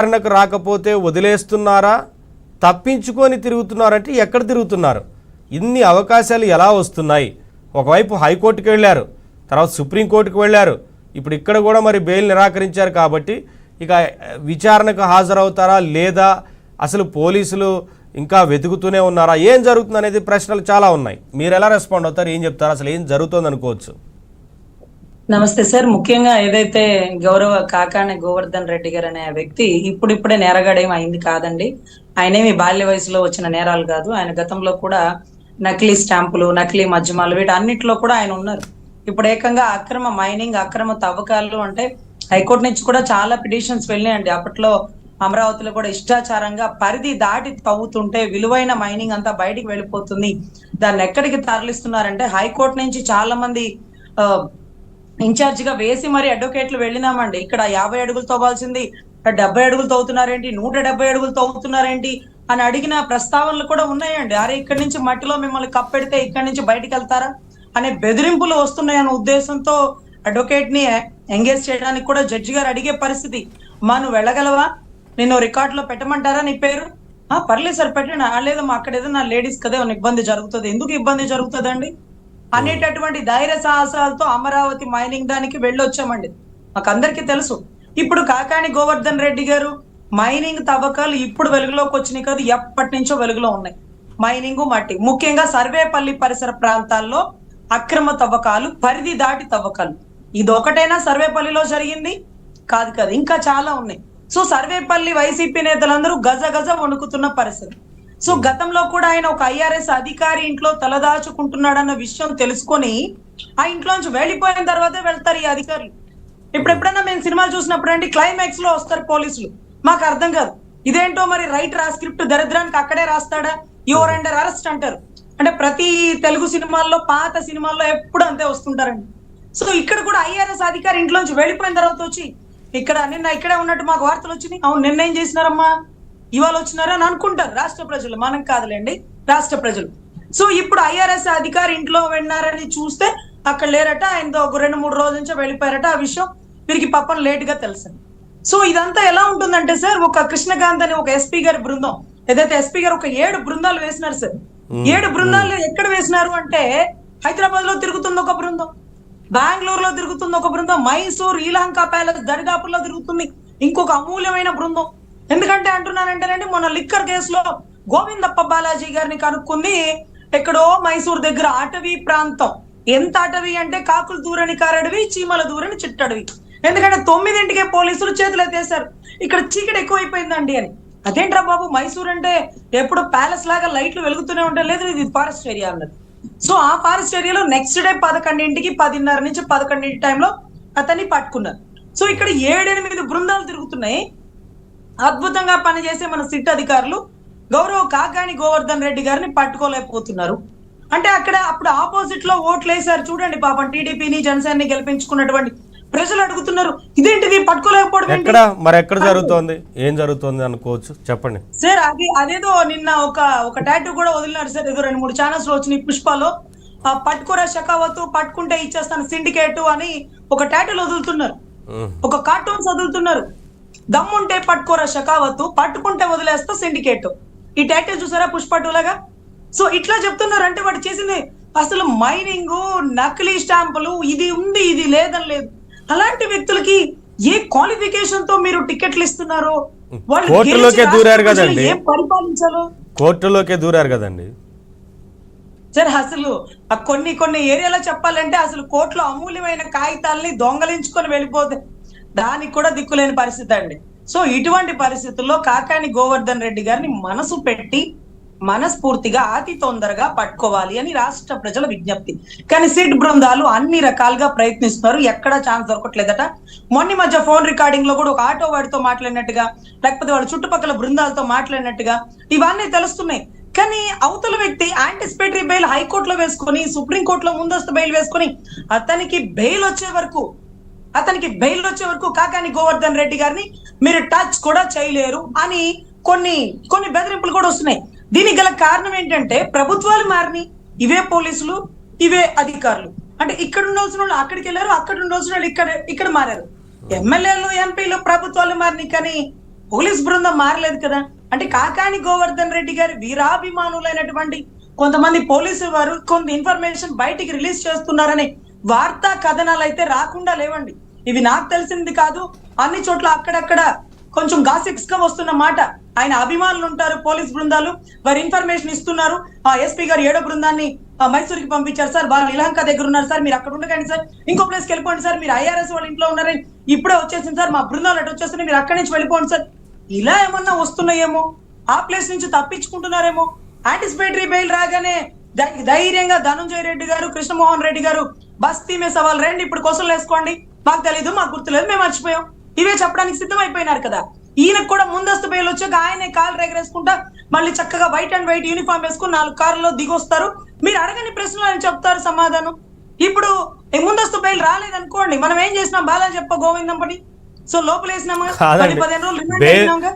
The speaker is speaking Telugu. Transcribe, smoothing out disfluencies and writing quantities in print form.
విచారణకు రాకపోతే వదిలేస్తున్నారా, తప్పించుకొని తిరుగుతున్నారంటే ఎక్కడ తిరుగుతున్నారు? ఇన్ని అవకాశాలు ఎలా వస్తున్నాయి? ఒకవైపు హైకోర్టుకి వెళ్ళారు, తర్వాత సుప్రీంకోర్టుకు వెళ్ళారు, ఇప్పుడు ఇక్కడ కూడా మరి బెయిల్ నిరాకరించారు. కాబట్టి ఇక విచారణకు హాజరవుతారా లేదా, అసలు పోలీసులు ఇంకా వెతుకుతూనే ఉన్నారా, ఏం జరుగుతుంది అనేది ప్రశ్నలు చాలా ఉన్నాయి. మీరు ఎలా రెస్పాండ్ అవుతారు, ఏం చెప్తారు, అసలు ఏం జరుగుతుంది అనుకోవచ్చు? నమస్తే సార్. ముఖ్యంగా ఏదైతే గౌరవ కాకాని గోవర్ధన్ రెడ్డి గారు అనే వ్యక్తి ఇప్పుడిప్పుడే నేరగాడేం అయింది కాదండి. ఆయనేమి బాల్య వయసులో వచ్చిన నేరాలు కాదు. ఆయన గతంలో కూడా నకిలీ స్టాంపులు, నకిలీ మద్యమాలు వీటన్నిటిలో కూడా ఆయన ఉన్నారు. ఇప్పుడు ఏకంగా అక్రమ మైనింగ్, అక్రమ తవ్వకాలు అంటే హైకోర్టు నుంచి కూడా చాలా పిటిషన్స్ వెళ్ళాయండి. అప్పట్లో అమరావతిలో కూడా ఇష్టాచారంగా పరిధి దాటి తవ్వుతుంటే విలువైన మైనింగ్ అంతా బయటికి వెళ్ళిపోతుంది. దాన్ని ఎక్కడికి తరలిస్తున్నారంటే హైకోర్టు నుంచి చాలా మంది ఇన్ఛార్జ్ గా వేసి మరి అడ్వకేట్లు వెళ్ళినామండి. ఇక్కడ 50 అడుగులు తవ్వాల్సింది 70 అడుగులు తవ్వుతున్నారేంటి, 170 అడుగులు తవ్వుతున్నారేంటి అని అడిగిన ప్రస్తావనలు కూడా ఉన్నాయండి. అరే ఇక్కడి నుంచి మట్టిలో మిమ్మల్ని కప్పెడితే ఇక్కడి నుంచి బయటికి వెళ్తారా అనే బెదిరింపులు వస్తున్నాయన్న ఉద్దేశంతో అడ్వకేట్ ని ఎంగేజ్ చేయడానికి కూడా జడ్జి గారు అడిగే పరిస్థితి. నువ్వు వెళ్ళగలవా, నిన్ను రికార్డులో పెట్టమంటారా, నీ పేరు పర్లేదు సార్ పెట్టండి, లేదు మా అక్కడ ఏదైనా లేడీస్ కదా ఏమైనా ఇబ్బంది జరుగుతుంది, ఎందుకు ఇబ్బంది జరుగుతుందండి అనేటటువంటి ధైర్య సాహసాలతో అమరావతి మైనింగ్ దానికి వెళ్ళొచ్చామండి. మాకు అందరికీ తెలుసు. ఇప్పుడు కాకాని గోవర్ధన్ రెడ్డి గారు మైనింగ్ తవ్వకాలు ఇప్పుడు వెలుగులోకి వచ్చినాయి కాదు, ఎప్పటి నుంచో వెలుగులో ఉన్నాయి. మైనింగ్, మట్టి, ముఖ్యంగా సర్వేపల్లి పరిసర ప్రాంతాల్లో అక్రమ తవ్వకాలు, పరిధి దాటి తవ్వకాలు. ఇది ఒకటైనా సర్వేపల్లిలో జరిగింది కాదు కదా, ఇంకా చాలా ఉన్నాయి. సో సర్వేపల్లి వైసీపీ నేతలందరూ గజ గజ వణుకుతున్న పరిస్థితి. సో గతంలో కూడా ఆయన ఒక IRS అధికారి ఇంట్లో తలదాచుకుంటున్నాడన్న విషయం తెలుసుకొని ఆ ఇంట్లోంచి వెళ్ళిపోయిన తర్వాతే వెళ్తారు ఈ అధికారులు. ఎప్పుడైనా మేము సినిమాలు చూసినప్పుడు అండి క్లైమాక్స్ లో వస్తారు పోలీసులు, మాకు అర్థం కాదు ఇదేంటో. మరి రైటర్ ఆ స్క్రిప్ట్ దరిద్రానికి అక్కడే రాస్తాడా, యువర్ అండర్ అరెస్ట్ అంటారు. అంటే ప్రతి తెలుగు సినిమాల్లో, పాత సినిమాల్లో ఎప్పుడు అంతే వస్తుంటారండి. సో ఇక్కడ కూడా IRS అధికారి ఇంట్లోంచి వెళ్ళిపోయిన తర్వాత వచ్చి నిన్న ఇక్కడే ఉన్నట్టు మాకు వార్తలు వచ్చినాయి, అవును నిన్న ఏం చేసినారమ్మా, ఇవాళ వచ్చినారా అని అనుకుంటారు రాష్ట్ర ప్రజలు, మనం కాదులేండి రాష్ట్ర ప్రజలు. సో ఇప్పుడు IRS అధికారి ఇంట్లో వెళ్ళినారని చూస్తే అక్కడ లేరట, ఆయన ఒక 2-3 రోజుల నుంచి వెళ్ళిపోయారట. ఆ విషయం వీరికి పప్పన లేట్ గా తెలుసు. సో ఇదంతా ఎలా ఉంటుందంటే సార్, ఒక కృష్ణకాంత్ అని ఒక SP గారి బృందం, ఏదైతే SP గారు ఒక 7 బృందాలు వేసినారు సార్. 7 బృందాలు ఎక్కడ వేసినారు అంటే హైదరాబాద్ లో తిరుగుతుంది ఒక బృందం, బెంగళూరులో తిరుగుతుంది ఒక బృందం, మైసూర్ ఇలాంకా ప్యాలెస్ దరిదాపుల్లో తిరుగుతుంది ఇంకొక అమూల్యమైన బృందం. ఎందుకంటే అంటున్నానంటేనండి, మొన్న లిక్కర్ కేసులో గోవిందప్ప బాలాజీ గారిని కనుక్కుంది ఎక్కడో మైసూర్ దగ్గర అటవీ ప్రాంతం. ఎంత అటవీ అంటే కాకులు దూరని కారడవి, చీమల దూరని చిట్టడవి. ఎందుకంటే 9ంటికే పోలీసులు చేతులు ఎత్తేసారు, ఇక్కడ చీకటి ఎక్కువైపోయిందండి అని. అదేంట్రా బాబు, మైసూర్ అంటే ఎప్పుడు ప్యాలెస్ లాగా లైట్లు వెలుగుతూనే ఉంటాయి, లేదు ఇది ఫారెస్ట్ ఏరియా అన్నది. సో ఆ ఫారెస్ట్ ఏరియాలో నెక్స్ట్ డే 11ంటికి 10:30 నుంచి 11 టైంలో అతన్ని పట్టుకున్నారు. సో ఇక్కడ 7-8 బృందాలు తిరుగుతున్నాయి. అద్భుతంగా పనిచేసే మన సిట్ అధికారులు గౌరవ కాకాని గోవర్ధన్ రెడ్డి గారిని పట్టుకోలేకపోతున్నారు. అంటే అక్కడ అప్పుడు ఆపోజిట్ లో ఓట్లు వేశారు చూడండి, పాపం టీడీపీని జనసేనని గెలిపించుకున్నటువంటి ప్రజలు అడుగుతున్నారు ఇదేంటిది పట్టుకోలేకపోవడం. ఎక్కడ జరుగుతోంది, ఏం జరుగుతుంది అనుకోవచ్చు, చెప్పండి సార్. అదేదో నిన్న ఒక టాటూ కూడా వదిలినారు సార్, ఏదో 2-3 ఛానల్స్ లో వచ్చినాయి. పుష్పలో పట్టుకోరా షకావతు, పట్టుకుంటే ఇచ్చేస్తాను సిండికేట్ అని ఒక టాటూలు వదులుతున్నారు, ఒక కార్టూన్స్ వదులుతున్నారు. దమ్ముంటే పట్టుకోరా షకావతు, పట్టుకుంటే వదిలేస్తా సిండికేట్. ఈ టాటూ చూసారా పుష్ప 2 లాగా. సో ఇట్లా చెప్తున్నారు. అంటే వాడు చేసింది అసలు మైనింగ్, నకిలీ స్టాంపులు, ఇది ఉంది ఇది లేదని లేదు. అలాంటి వ్యక్తులకి ఏ క్వాలిఫికేషన్ తో మీరు టికెట్లు ఇస్తున్నారో, కోర్టులోకే దూరారు కదండి, ఏం పరిపాలించాలో కోర్టులోకే దూరారు కదండి సార్. అసలు కొన్ని ఏరియాలో చెప్పాలంటే అసలు కోర్టులో అమూల్యమైన కాగితాలని దొంగలించుకొని వెళ్ళిపోతే దానికి కూడా దిక్కులేని పరిస్థితి అండి. సో ఇటువంటి పరిస్థితుల్లో కాకాని గోవర్ధన్ రెడ్డి గారిని మనసు పెట్టి మనస్ఫూర్తిగా అతి తొందరగా పట్టుకోవాలి అని రాష్ట్ర ప్రజల విజ్ఞప్తి. కానీ సిట్ బృందాలు అన్ని రకాలుగా ప్రయత్నిస్తున్నారు, ఎక్కడా ఛాన్స్ దొరకట్లేదట. మొన్న మధ్య ఫోన్ రికార్డింగ్ లో కూడా ఒక ఆటో వాడితో మాట్లాడినట్టుగా, లేకపోతే వాళ్ళ చుట్టుపక్కల బృందాలతో మాట్లాడినట్టుగా ఇవన్నీ తెలుస్తున్నాయి. కానీ అవతల వ్యక్తి యాంటిసిపేటరీ బెయిల్ హైకోర్టులో వేసుకొని, సుప్రీంకోర్టులో ముందస్తు బెయిల్ వేసుకొని అతనికి బెయిల్ వచ్చే వరకు కాకాని గోవర్ధన్ రెడ్డి గారిని మీరు టచ్ కూడా చేయలేరు అని కొన్ని బెదిరింపులు కూడా వస్తున్నాయి. దీనికి గల కారణం ఏంటంటే ప్రభుత్వాలు మారినాయి, ఇవే పోలీసులు, ఇవే అధికారులు. అంటే ఇక్కడ ఉండాల్సిన వాళ్ళు అక్కడికి వెళ్ళారు, అక్కడ ఉండాల్సిన వాళ్ళు ఇక్కడ మారారు. ఎమ్మెల్యేలు, ఎంపీలు, ప్రభుత్వాలు మారినాయి, కానీ పోలీస్ బృందం మారలేదు కదా. అంటే కాకాని గోవర్ధన్ రెడ్డి గారి వీరాభిమానులైనటువంటి కొంతమంది పోలీసు వారు కొంత ఇన్ఫర్మేషన్ బయటికి రిలీజ్ చేస్తున్నారని వార్తా కథనాలు అయితే రాకుండా లేవండి. ఇవి నాకు తెలిసింది కాదు, అన్ని చోట్ల అక్కడక్కడ కొంచెం గాసిప్స్ గా వస్తున్న మాట. ఆయన అభిమానులు ఉంటారు, పోలీస్ బృందాలు వారి ఇన్ఫర్మేషన్ ఇస్తున్నారు. ఆ ఎస్పీ గారు 7వ బృందాన్ని మైసూరుకి పంపించారు సార్, వాళ్ళు ఇలాంక దగ్గర ఉన్నారు సార్, మీరు అక్కడ ఉండకండి సార్, ఇంకో ప్లేస్కి వెళ్ళిపోండి సార్, మీరు ఐఆర్ఎస్ వాళ్ళ ఇంట్లో ఉన్నారని ఇప్పుడే వచ్చేసింది సార్, మా బృందాలు అటు వచ్చేస్తున్నాయి, మీరు అక్కడి నుంచి వెళ్ళిపోండి సార్. ఇలా ఏమన్నా వస్తున్నాయేమో, ఆ ప్లేస్ నుంచి తప్పించుకుంటున్నారేమో. యాంటిసిపేటరీ బెయిల్ రాగానే ధైర్యంగా ధనంజయ రెడ్డి గారు, కృష్ణమోహన్ రెడ్డి గారు బస్తీ మే సవాల్ రండి, ఇప్పుడు క్వశ్చన్లు వేసుకోండి, మాకు తెలీదు, మాకు గుర్తులేదు, మేము మర్చిపోయాం, ఇవే చెప్పడానికి సిద్ధమైపోయినారు కదా. ఈయనకు కూడా ముందస్తు బెయిల్ వచ్చాక ఆయనే కాలు రెగరేసుకుంటా మళ్ళీ చక్కగా వైట్ అండ్ వైట్ యూనిఫామ్ వేసుకుని 4 కార్లలో దిగొస్తారు. మీరు అడగని ప్రశ్నలు ఆయన చెప్తారు సమాధానం. ఇప్పుడు ముందస్తు బెయిల్ రాలేదనుకోండి, మనం ఏం చేసినాం బాగా చెప్ప గోవిందం పని. సో లోపల వేసినామా, 10-15 రోజులు రిమాండ్ చేసినాంగా.